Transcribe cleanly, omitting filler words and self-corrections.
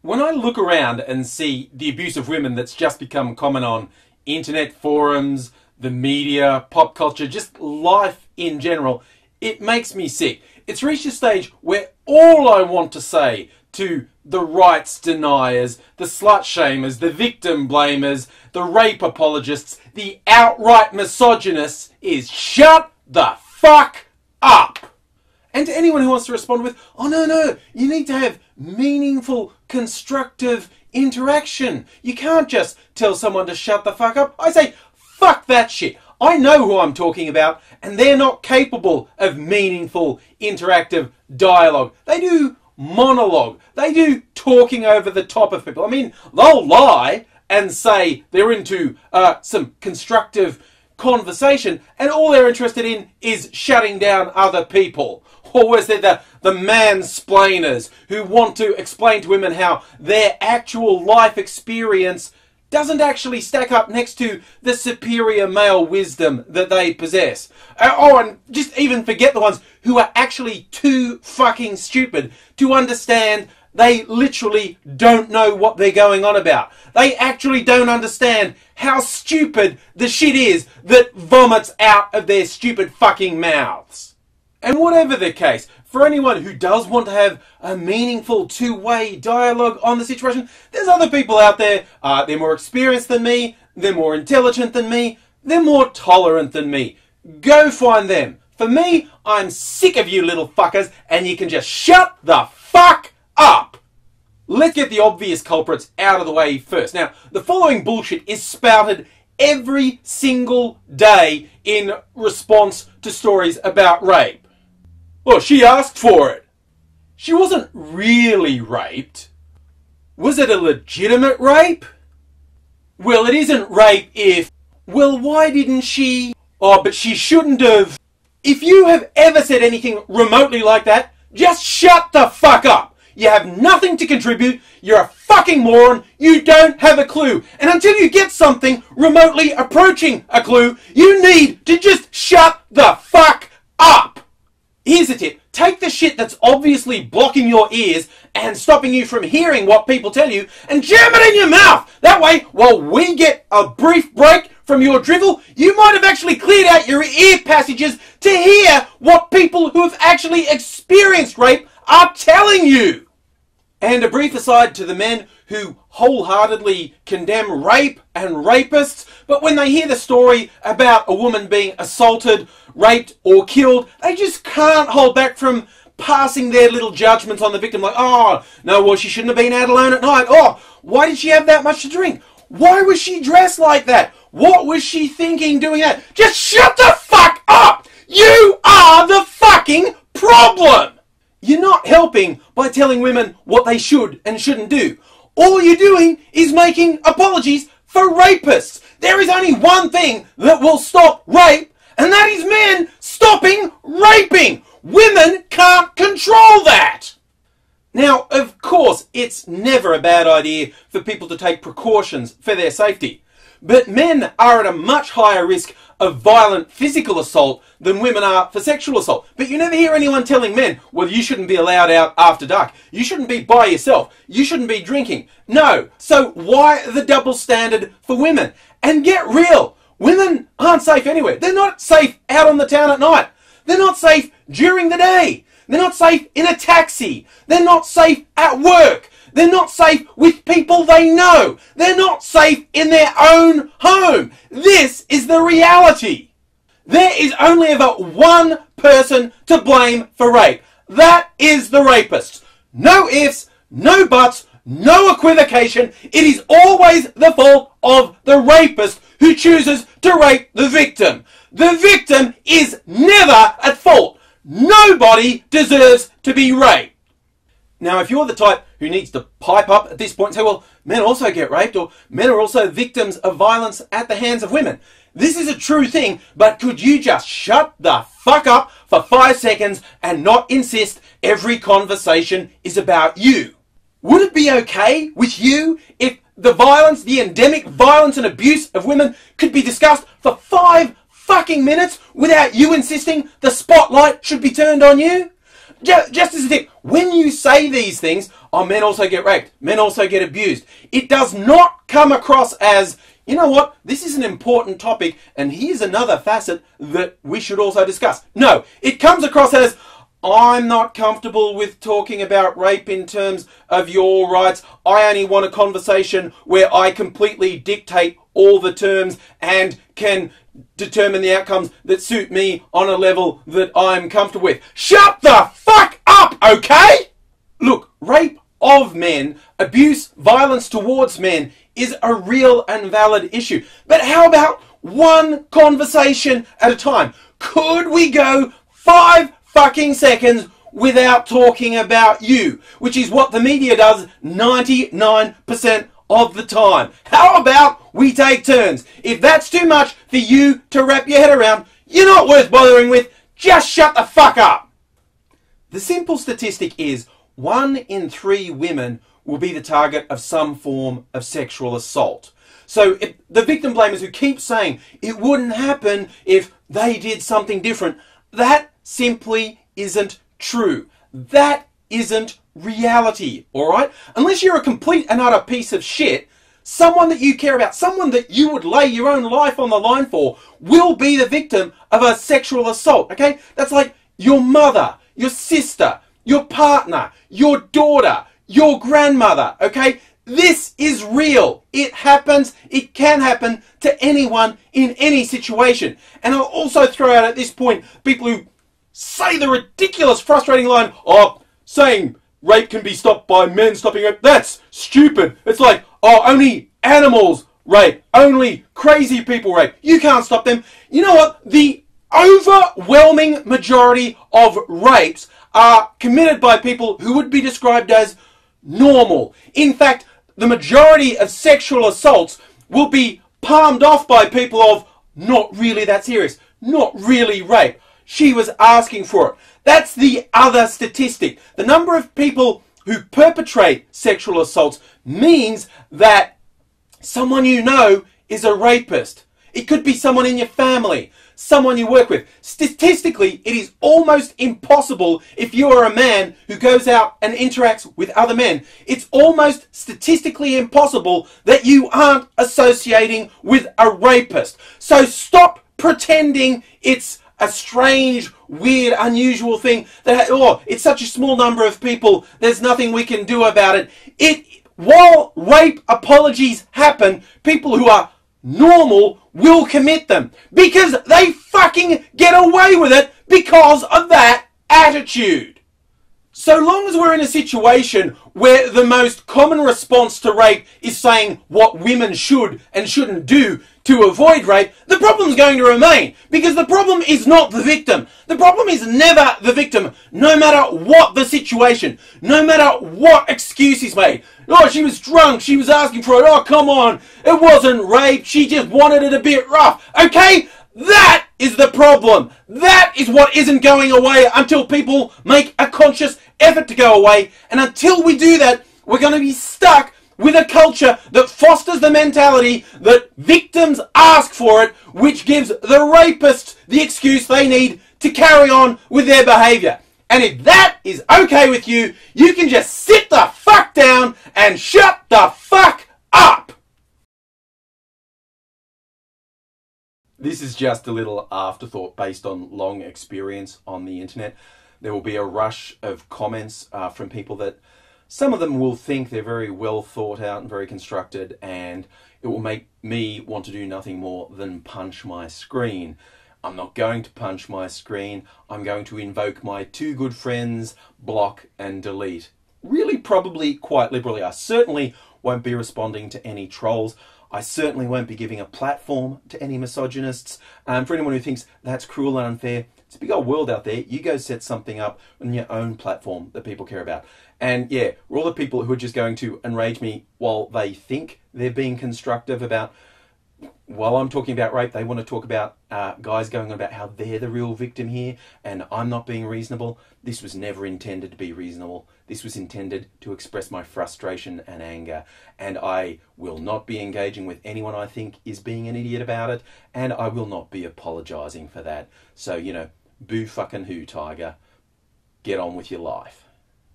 When I look around and see the abuse of women that's just become common on internet forums, the media, pop culture, just life in general, it makes me sick. It's reached a stage where all I want to say to the rights deniers, the slut shamers, the victim blamers, the rape apologists, the outright misogynists is shut the fuck up. And to anyone who wants to respond with, oh no, you need to have meaningful, constructive interaction. You can't just tell someone to shut the fuck up. I say, fuck that shit. I know who I'm talking about, and they're not capable of meaningful, interactive dialogue. They do monologue. They do talking over the top of people. I mean, they'll lie and say they're into some constructive conversation, and all they're interested in is shutting down other people. Or was there the mansplainers who want to explain to women how their actual life experience doesn't actually stack up next to the superior male wisdom that they possess? Oh, and just even forget the ones who are actually too fucking stupid to understand they literally don't know what they're going on about. They actually don't understand how stupid the shit is that vomits out of their stupid fucking mouths. And whatever the case, for anyone who does want to have a meaningful two-way dialogue on the situation, there's other people out there, they're more experienced than me, they're more intelligent than me, they're more tolerant than me. Go find them. For me, I'm sick of you little fuckers, and you can just shut the fuck up. Let's get the obvious culprits out of the way first. Now, the following bullshit is spouted every single day in response to stories about rape. Well, she asked for it. She wasn't really raped. Was it a legitimate rape? Well, it isn't rape if... Well, why didn't she... Oh, but she shouldn't have... If you have ever said anything remotely like that, just shut the fuck up. You have nothing to contribute. You're a fucking moron. You don't have a clue. And until you get something remotely approaching a clue, you need to just shut the fuck up. Here's a tip. Take the shit that's obviously blocking your ears and stopping you from hearing what people tell you and jam it in your mouth. That way, while we get a brief break from your drivel, you might have actually cleared out your ear passages to hear what people who have actually experienced rape are telling you. And a brief aside to the men who wholeheartedly condemn rape and rapists, but when they hear the story about a woman being assaulted, raped or killed, they just can't hold back from passing their little judgments on the victim like, oh, no, well, she shouldn't have been out alone at night. Oh, why did she have that much to drink? Why was she dressed like that? What was she thinking doing that? Just shut the fuck up! You are the fucking problem! You're not helping by telling women what they should and shouldn't do. All you're doing is making apologies for rapists. There is only one thing that will stop rape, and that is men stopping raping. Women can't control that. Now, of course, it's never a bad idea for people to take precautions for their safety. But men are at a much higher risk of violent physical assault than women are for sexual assault. But you never hear anyone telling men, well, you shouldn't be allowed out after dark. You shouldn't be by yourself. You shouldn't be drinking. No. So why the double standard for women? And get real. Women aren't safe anywhere. They're not safe out on the town at night. They're not safe during the day. They're not safe in a taxi. They're not safe at work. They're not safe with people they know. They're not safe in their own home. This is the reality. There is only ever one person to blame for rape. That is the rapist. No ifs, no buts, no equivocation. It is always the fault of the rapist who chooses to rape the victim. The victim is never at fault. Nobody deserves to be raped. Now, if you're the type who needs to pipe up at this point and say, well, men also get raped, or men are also victims of violence at the hands of women. This is a true thing, but could you just shut the fuck up for 5 seconds and not insist every conversation is about you? Would it be okay with you if the violence, the endemic violence and abuse of women could be discussed for 5 fucking minutes without you insisting the spotlight should be turned on you? Just as a tip, when you say these things, oh, men also get raped, men also get abused. It does not come across as, you know what, this is an important topic and here's another facet that we should also discuss. No, it comes across as, I'm not comfortable with talking about rape in terms of your rights. I only want a conversation where I completely dictate all the terms and can determine the outcomes that suit me on a level that I'm comfortable with. Shut the fuck up, okay? Look, rape of men, abuse, violence towards men is a real and valid issue. But how about one conversation at a time? Could we go 5 fucking seconds without talking about you? Which is what the media does 99% of the time. How about we take turns? If that's too much for you to wrap your head around, you're not worth bothering with. Just shut the fuck up. The simple statistic is 1 in 3 women will be the target of some form of sexual assault. So the victim blamers who keep saying it wouldn't happen if they did something different, that simply isn't true. That isn't reality, alright? Unless you're a complete and utter piece of shit, someone that you care about, someone that you would lay your own life on the line for, will be the victim of a sexual assault, okay? That's like your mother, your sister, your partner, your daughter, your grandmother, okay? This is real. It happens. It can happen to anyone in any situation. And I'll also throw out at this point people who say the ridiculous, frustrating line, oh, saying rape can be stopped by men stopping rape. That's stupid. It's like, oh, only animals rape. Only crazy people rape. You can't stop them. You know what? The overwhelming majority of rapes are committed by people who would be described as normal. In fact, the majority of sexual assaults will be palmed off by people of not really that serious, not really rape. She was asking for it. That's the other statistic. The number of people who perpetrate sexual assaults means that someone you know is a rapist. It could be someone in your family, someone you work with. Statistically, it is almost impossible if you are a man who goes out and interacts with other men. It's almost statistically impossible that you aren't associating with a rapist. So stop pretending it's a strange, weird, unusual thing that, oh, it's such a small number of people, there's nothing we can do about it. While rape apologies happen, people who are normal will commit them because they fucking get away with it because of that attitude. So long as we're in a situation where the most common response to rape is saying what women should and shouldn't do to avoid rape, the problem's going to remain because the problem is not the victim. The problem is never the victim, no matter what the situation, no matter what excuse is made. Oh, she was drunk, she was asking for it, oh, come on, it wasn't rape, she just wanted it a bit rough. Okay? That is the problem. That is what isn't going away until people make a conscious effort to go away. And until we do that, we're going to be stuck with a culture that fosters the mentality that victims ask for it, which gives the rapists the excuse they need to carry on with their behaviour. And if that is okay with you, you can just sit the fuck down and shut the fuck up. This is just a little afterthought based on long experience on the internet. There will be a rush of comments from people that some of them will think they're very well thought out and very constructed, and it will make me want to do nothing more than punch my screen. I'm not going to punch my screen. I'm going to invoke my 2 good friends, block and delete. Really, probably quite liberally. I certainly won't be responding to any trolls. I certainly won't be giving a platform to any misogynists. For anyone who thinks that's cruel and unfair, it's a big old world out there. You go set something up on your own platform that people care about. And yeah, we're all the people who are just going to enrage me while they think they're being constructive about, while I'm talking about rape, they want to talk about guys going on about how they're the real victim here and I'm not being reasonable. This was never intended to be reasonable. This was intended to express my frustration and anger. And I will not be engaging with anyone I think is being an idiot about it. And I will not be apologising for that. So, you know, boo fucking who, Tiger. Get on with your life.